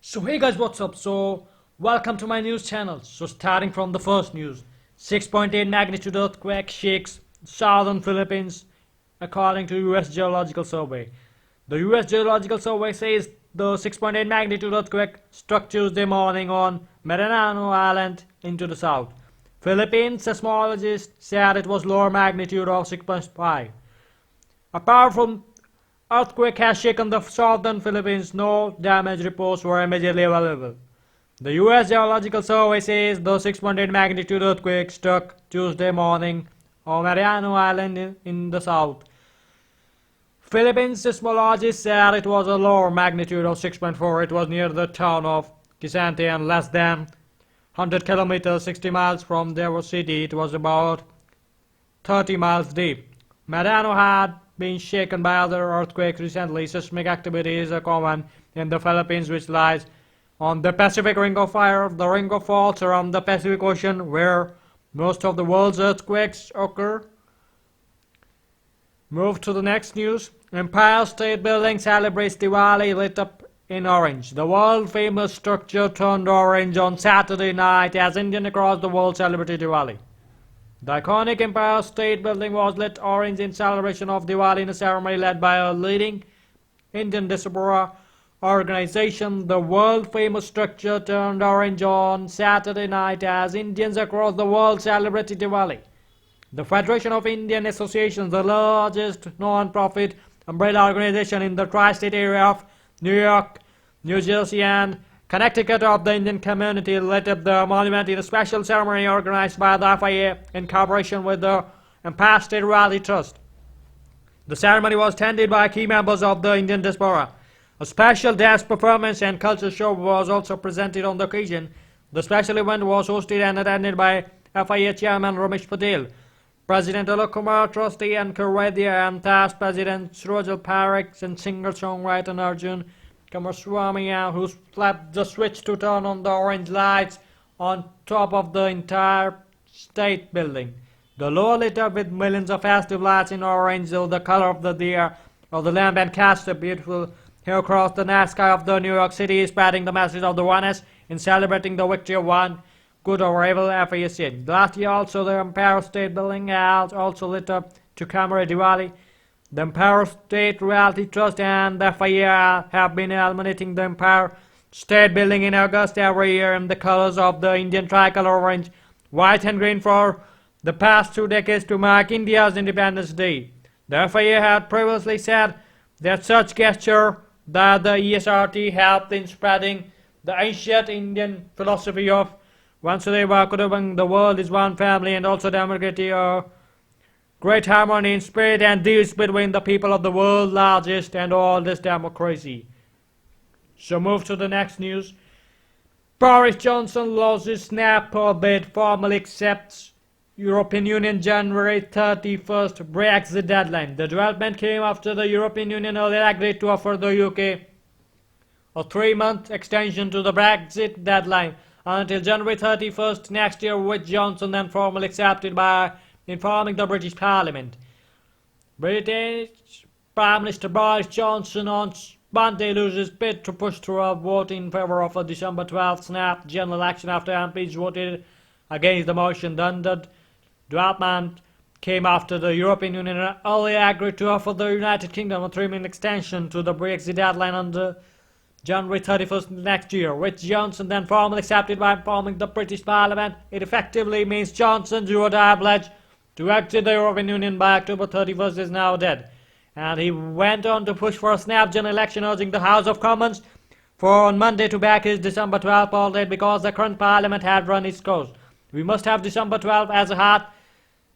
So hey guys, what's up? So welcome to my news channel. So starting from the first news, 6.8 magnitude earthquake shakes southern Philippines according to US Geological Survey. The US Geological Survey says the 6.8 magnitude earthquake struck Tuesday morning on Marinano Island into the south. Philippines seismologists said it was lower magnitude of 6.5. Apart from earthquake has shaken the southern Philippines, no damage reports were immediately available. The US Geological Survey says the 6.8 magnitude earthquake struck Tuesday morning on Mariano Island in the south. Philippines seismologists said it was a lower magnitude of 6.4. It was near the town of Quezante and less than 100 kilometers 60 miles from their city. It was about 30 miles deep. Mariano had been shaken by other earthquakes recently. Seismic activity is common in the Philippines, which lies on the Pacific Ring of Fire. The ring of faults around the Pacific Ocean, where most of the world's earthquakes occur. Move to the next news. Empire State Building celebrates Diwali lit up in orange. The world-famous structure turned orange on Saturday night as Indians across the world celebrated Diwali. The iconic Empire State Building was lit orange in celebration of Diwali in a ceremony led by a leading Indian diaspora organization. The world-famous structure turned orange on Saturday night as Indians across the world celebrated Diwali. The Federation of Indian Associations, the largest non-profit umbrella organization in the tri-state area of New York, New Jersey, and Connecticut of the Indian community, lit up the monument in a special ceremony organized by the FIA in cooperation with the Empire State Realty Trust. The ceremony was attended by key members of the Indian diaspora. A special dance performance and culture show was also presented on the occasion. The special event was hosted and attended by FIA Chairman Ramesh Patel, President Alok Kumar, Trustee and Kurvadia, and past President Surajal Parekh, and singer-songwriter Arjun Kumaraswamy, who flipped the switch to turn on the orange lights on top of the entire state building. The lower lit up with millions of festive lights in orange, the color of the lamp, and cast a beautiful hue across the night sky of the New York City, spreading the message of the oneness in celebrating the victory of one good over evil, FIA said. Last year also the Empire State Building was also lit up to commemorate Diwali. The Empire State Realty Trust and the FIA have been illuminating the Empire State Building in August every year in the colors of the Indian tricolor, orange, white and green, for the past 2 decades to mark India's Independence Day. The FIA had previously said that such gesture that the ESRT helped in spreading the ancient Indian philosophy of Vasudeva Kutubam, the world is one family, and also democracy, great harmony in spirit and deeds between the people of the world, largest and oldest democracy. So move to the next news. Boris Johnson loses snap bid, formally accepts European Union January 31st Brexit deadline. The development came after the European Union earlier agreed to offer the UK a 3-month extension to the Brexit deadline until January 31st next year, which Johnson then formally accepted by informing the British Parliament. British Prime Minister Boris Johnson on Monday loses bid to push through a vote in favour of a December 12th snap general election after MPs voted against the motion. The development came after the European Union earlier agreed to offer the United Kingdom a 3-month extension to the Brexit deadline on January 31st next year, which Johnson then formally accepted by informing the British Parliament. It effectively means Johnson's do-or-die pledge to exit the European Union by October 31st is now dead. And he went on to push for a snap general election, urging the House of Commons for on Monday to back his December 12th poll date because the current Parliament had run its course. We must have December 12th as a hard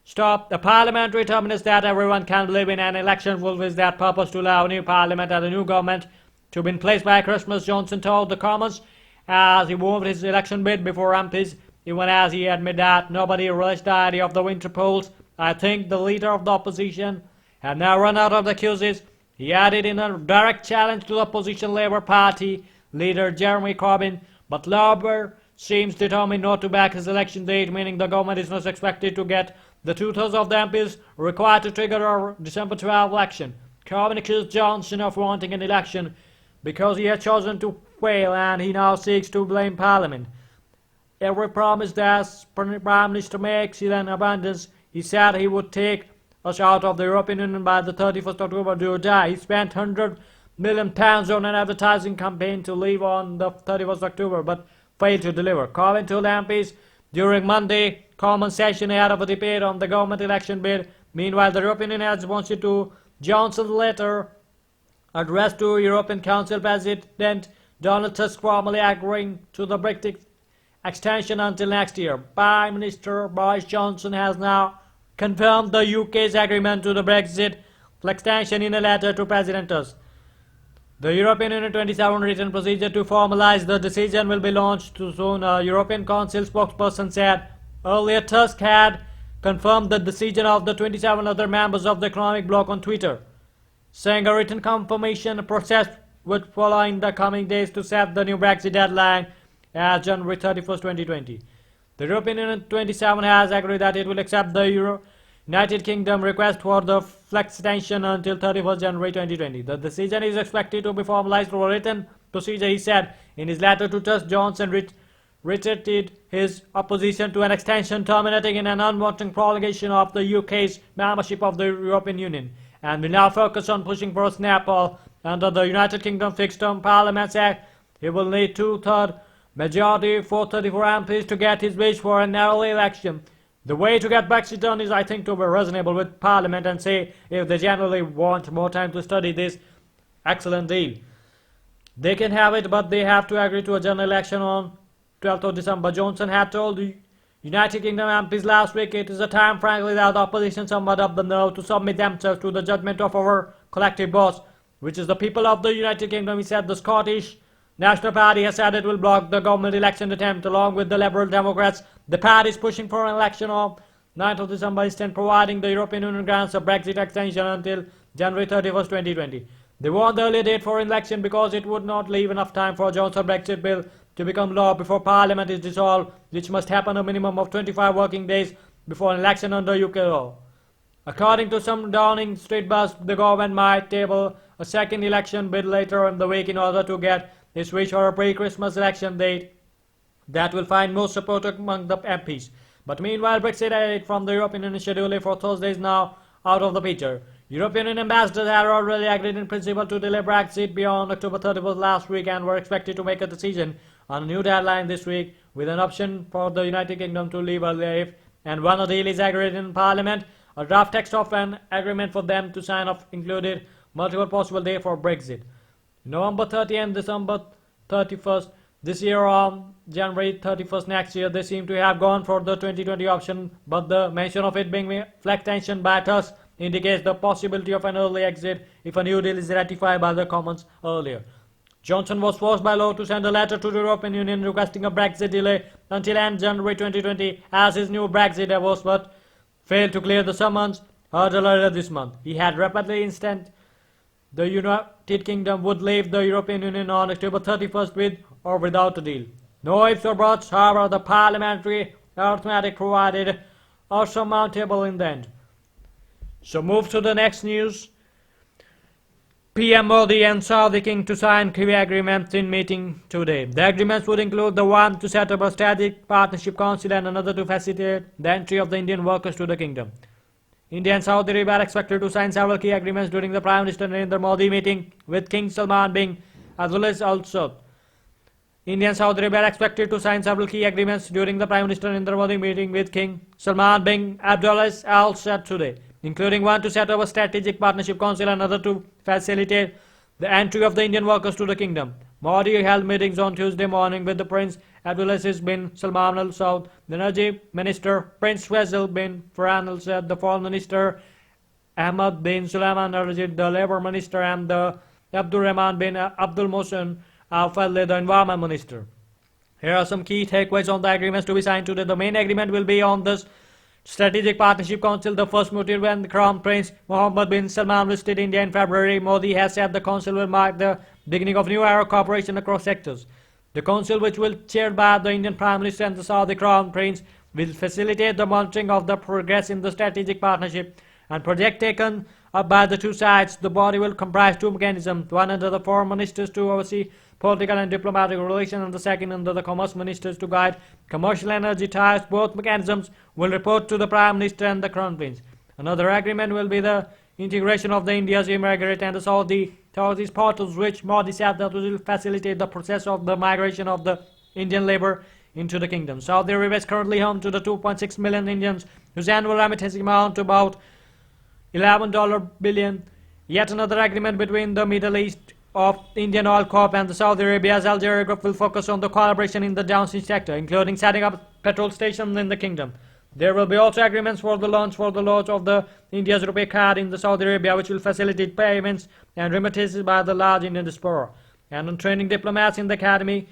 stop. The parliamentary terminus that everyone can believe in. An election fulfills that purpose to allow a new Parliament and a new government to be in place by Christmas, Johnson told the Commons as he moved his election bid before MPs, even as he admitted that nobody relished the idea of the winter polls. I think the leader of the opposition had now run out of excuses. He added in a direct challenge to the opposition Labour Party leader Jeremy Corbyn, but Labour seems determined not to back his election date, meaning the government is not expected to get the 2/3 of the MPs required to trigger a December 12 election. Corbyn accused Johnson of wanting an election because he had chosen to fail, and he now seeks to blame Parliament. Every promise that Prime Minister makes he then abandons. He said he would take us out of the European Union by the 31st October, do or die. He spent £100 million on an advertising campaign to leave on the 31st October, but failed to deliver. Corbyn told MPs during Monday Common session ahead of a debate on the government election bid. Meanwhile, the European Union has responded to Johnson's letter addressed to European Council President Donald Tusk, formally agreeing to the Brexit extension until next year. Prime Minister Boris Johnson has now confirmed the UK's agreement to the Brexit extension in a letter to President Tusk. The European Union 27 written procedure to formalize the decision will be launched soon, a European Council spokesperson said. Earlier, Tusk had confirmed the decision of the 27 other members of the economic bloc on Twitter, saying a written confirmation process would follow in the coming days to set the new Brexit deadline as January 31st, 2020. The European Union 27 has agreed that it will accept the United Kingdom request for the flex extension until 31st January 2020. The decision is expected to be formalized through a written procedure, he said. In his letter to Tusk, Johnson reiterated his opposition to an extension terminating in an unwanted prolongation of the UK's membership of the European Union, and will now focus on pushing for a snap under the United Kingdom Fixed Term Parliaments Act. He will need two-thirds majority, 434 MPs, to get his wish for an early election. The way to get Brexit done is, I think, to be reasonable with Parliament and say if they generally want more time to study this excellent deal. They can have it, but they have to agree to a general election on 12th of December. Johnson had told the United Kingdom MPs last week it is a time, frankly, that the opposition somewhat up the nerve to submit themselves to the judgment of our collective boss, which is the people of the United Kingdom, he said. The Scottish National Party has said it will block the government election attempt along with the Liberal Democrats. The party is pushing for an election on 9th of December instead, providing the European Union grants a Brexit extension until January 31st, 2020. They want the early date for election because it would not leave enough time for Johnson's Brexit bill to become law before Parliament is dissolved, which must happen a minimum of 25 working days before an election under UK law. According to some Downing Street buzz, the government might table a second election bid later in the week in order to get its wish for a pre-Christmas election date that will find most support among the MPs. But meanwhile, Brexit aid from the European Union schedule for Thursday is now out of the picture. European Union ambassadors had already agreed in principle to delay Brexit beyond October 31st last week and were expected to make a decision on a new deadline this week, with an option for the United Kingdom to leave earlier if and when a deal is agreed in Parliament. A draft text of an agreement for them to sign off included multiple possible days for Brexit: November 30 and December 31st this year or January 31st next year. They seem to have gone for the 2020 option, but the mention of it being flex tension by Tusk indicates the possibility of an early exit if a new deal is ratified by the Commons earlier. Johnson was forced by law to send a letter to the European Union requesting a Brexit delay until end January 2020 as his new Brexit divorce, but failed to clear the summons hurdle earlier this month. He had rapidly instant the United Kingdom would leave the European Union on October 31st with or without a deal. No ifs or buts, however, the parliamentary arithmetic provided are surmountable in the end. So move to the next news. PM Modi and Saudi King to sign key agreements in meeting today. The agreements would include the one to set up a strategic partnership council and another to facilitate the entry of the Indian workers to the kingdom. India and Saudi Arabia are expected to sign several key agreements during the Prime Minister Narendra Modi meeting with King Salman bin as well as also. India and Saudi Arabia are expected to sign several key agreements during the Prime Minister Narendra Modi meeting with King Salman bin Abdulaziz Al Saud today, including one to set up a strategic partnership council and another to facilitate the entry of the Indian workers to the kingdom. Modi held meetings on Tuesday morning with the Prince Abdulaziz bin Salman Al Saud, the Energy Minister Prince Faisal bin Farhan Al Saud, the Foreign Minister Ahmad bin Sulaiman Al Rashid, the Labour Minister, and the Abdul Rahman bin Abdul Mohsen Al Fadli, the Environment Minister. Here are some key takeaways on the agreements to be signed today. The main agreement will be on this Strategic Partnership Council. The first meeting when the Crown Prince Mohammed bin Salman visited India in February. Modi has said the council will mark the beginning of new era of cooperation across sectors. The council, which will be chaired by the Indian Prime Minister and the Saudi Crown Prince, will facilitate the monitoring of the progress in the strategic partnership and project taken up by the two sides. The body will comprise two mechanisms, one under the foreign ministers to oversee political and diplomatic relations, and the second under the commerce ministers to guide commercial energy ties. Both mechanisms will report to the Prime Minister and the Crown Prince. Another agreement will be the integration of the India's immigrant and the Southeast portals, which Modi said that will facilitate the process of the migration of the Indian labor into the kingdom. Saudi Arabia is currently home to the 2.6 million Indians whose annual remittances amount to about $11 billion. Yet another agreement between the Middle East of Indian Oil Corp and the Saudi Arabia's Algeria Group will focus on the collaboration in the downstream sector, including setting up petrol stations in the kingdom. There will be also agreements for the launch of the India's Rupee card in the Saudi Arabia, which will facilitate payments and remittances by the large Indian diaspora. And on training diplomats in the academy,